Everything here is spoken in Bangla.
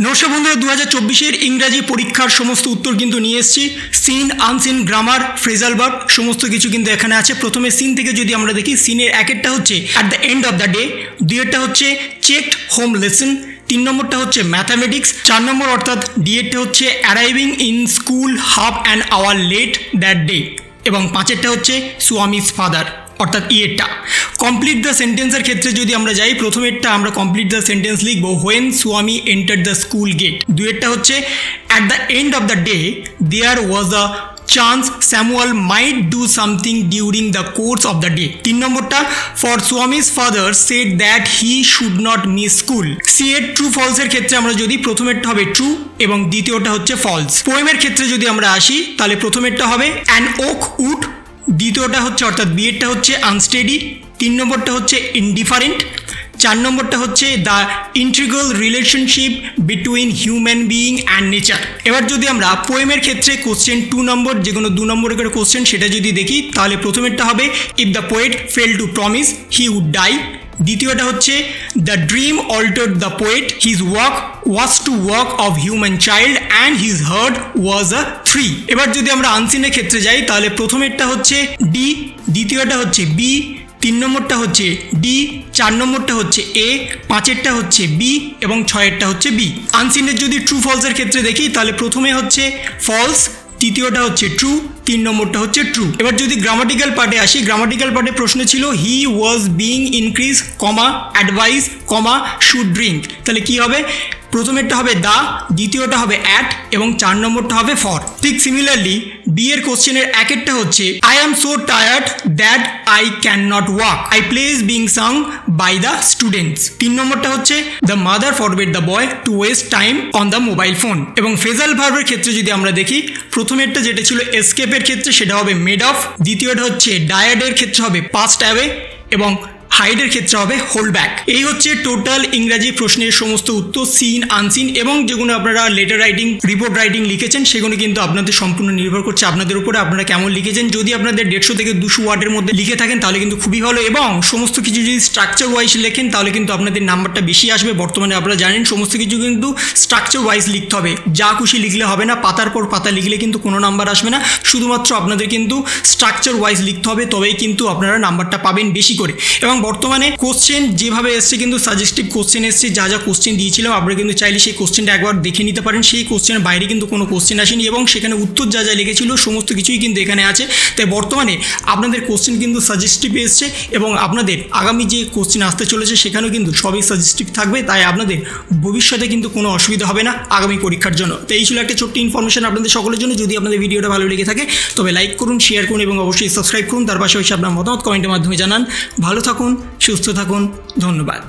নমস্কার বন্ধুরা, 2024 ইংরাজি পরীক্ষার সমস্ত উত্তর কিন্তু নিয়ে এসেছি। Seen, unseen, grammar, phrasal verb সমস্ত কিছু কিন্তু এখানে আছে। প্রথমে সিন থেকে যদি আমরা দেখি, সিনের একেরটা হচ্ছে at the end of the day, দুইয়েরটা হচ্ছে চেকড হোম লেসন, 3 নম্বরটা হচ্ছে ম্যাথামেটিক্স, 4 নম্বর অর্থাৎ ডিএরটা হচ্ছে arriving in school half an hour late that day, এবং 5এরটা হচ্ছে সুয়ামিজ ফাদার অর্থাৎ ইয়েরটা। কমপ্লিট দ্য সেন্টেন্সের ক্ষেত্রে যদি আমরা যাই, প্রথমেরটা আমরা কমপ্লিট দ্য সেন্টেন্স লিখবো when Swami entered the school gate, দুইয়েরটা হচ্ছে at the end of the day there was a chance Samuel might do something during the course of the day, 3 নম্বরটা for Swami's father said that he should not miss school. C এর ট্রু ফলসের ক্ষেত্রে আমরা যদি, প্রথমেরটা হবে ট্রু এবং দ্বিতীয়টা হচ্ছে ফলস। পোয়েমের ক্ষেত্রে যদি আমরা আসি, তাহলে প্রথমেরটা হবে অ্যান ওক উড, দ্বিতীয়টা হচ্ছে অর্থাৎ বিয়েরটা হচ্ছে আনস্টেডি, 3 নম্বরটা হচ্ছে ইনডিফারেন্ট, 4 নম্বরটা হচ্ছে the integral relationship between human being and nature. এবার যদি আমরা পোয়েমের ক্ষেত্রে কোশ্চেন 2 নম্বর, যে কোনো 2 নম্বরের করে কোশ্চেন সেটা যদি দেখি, তাহলে প্রথমেরটা হবে if the poet fail to promise he would die, দ্বিতীয়টা হচ্ছে the dream altered the poet, his work was to work of human child and his heart was a three. এবার যদি আমরা আনসিনের ক্ষেত্রে যাই, তাহলে প্রথমেরটা হচ্ছে ডি, দ্বিতীয়টা হচ্ছে বি, 3 নম্বরটা হচ্ছে ডি, 4 নম্বরটা হচ্ছে এ, 5এরটা হচ্ছে বি এবং 6এরটা হচ্ছে বি। আনসিনের যদি ট্রু ফলসের ক্ষেত্রে দেখি, তাহলে প্রথমে হচ্ছে ফলস, তৃতীয়টা হচ্ছে ট্রু, 3 নম্বরটা হচ্ছে ট্রু। এবার যদি গ্রামাটিক্যাল পার্টে আসি, গ্রামাটিক্যাল পার্টে প্রশ্ন ছিল he was being increase comma advice comma should drink, তাহলে কি হবে? প্রথমেরটা হবে দা, দ্বিতীয়টা হবে অ্যাট এবং 4 নম্বরটা হবে ফর। ঠিক সিমিলারলি বি এর কোশ্চেনের একেরটা হচ্ছে I am so tired that I can not walk, I play is being sung by the students, 3 নম্বরটা হচ্ছে the mother forbade the boy to waste time on the mobile phone. এবং ফ্রেজাল ভার্বের ক্ষেত্রে যদি আমরা দেখি, প্রথমেরটা যেটা ছিল এসকেপের ক্ষেত্রে সেটা হবে মেড অফ, দ্বিতীয়টা হচ্ছে ডায়ার্ডের ক্ষেত্রে হবে পাস্ট অ্যাওয়ে এবং হাইডের ক্ষেত্রে হবে হোল্ড ব্যাক। এই হচ্ছে টোটাল ইংরাজি প্রশ্নের সমস্ত উত্তর, সিন, আনসিন এবং যেগুলো আপনারা লেটার রাইটিং, রিপোর্ট রাইটিং লিখেছেন, সেগুলো কিন্তু আপনাদের সম্পূর্ণ নির্ভর করছে আপনাদের উপরে, আপনারা কেমন লিখেছেন। যদি আপনাদের 150 থেকে 200 ওয়ার্ডের মধ্যে লিখে থাকেন তাহলে কিন্তু খুবই ভালো, এবং সমস্ত কিছু যদি স্ট্রাকচার ওয়াইজ লেখেন তাহলে কিন্তু আপনাদের নাম্বারটা বেশি আসবে। বর্তমানে আপনারা জানেন সমস্ত কিছু কিন্তু স্ট্রাকচার ওয়াইজ লিখতে হবে, যা খুশি লিখলে হবে না, পাতার পর পাতা লিখলে কিন্তু কোনো নাম্বার আসবে না, শুধুমাত্র আপনাদের কিন্তু স্ট্রাকচার ওয়াইজ লিখতে হবে, তবেই কিন্তু আপনারা নাম্বারটা পাবেন বেশি করে। এবং বর্তমানে কোশ্চেন যেভাবে এসছে কিন্তু সাজেস্টিভ কোশ্চেন এসছে, যা যা কোশ্চেন দিয়েছিলাম আপনারা কিন্তু চাইলে সেই কোশ্চেনটা একবার দেখে নিতে পারেন। সেই কোশ্চেনের বাইরে কিন্তু কোনো কোশ্চেন আসেনি এবং সেখানে উত্তর যা যা লিখেছিল সমস্ত কিছুই কিন্তু এখানে আছে। তাই বর্তমানে আপনাদের কোশ্চেন কিন্তু সাজেস্টিভ এসছে এবং আপনাদের আগামী যে কোশ্চেন আসতে চলেছে সেখানেও কিন্তু সবই সাজেস্টিভ থাকবে, তাই আপনাদের ভবিষ্যতে কিন্তু কোনো অসুবিধা হবে না আগামী পরীক্ষার জন্য। তো এই ছিল একটা ছোট্ট ইনফরমেশন আপনাদের সকলের জন্য। যদি আপনাদের ভিডিওটা ভালো লেগে থাকে তবে লাইক করুন, শেয়ার করুন এবং অবশ্যই সাবস্ক্রাইব করুন। তার পাশাপাশি আপনার মতামত কমেন্টের মাধ্যমে জানান। ভালো থাকুন, সুস্থ থাকুন, ধন্যবাদ।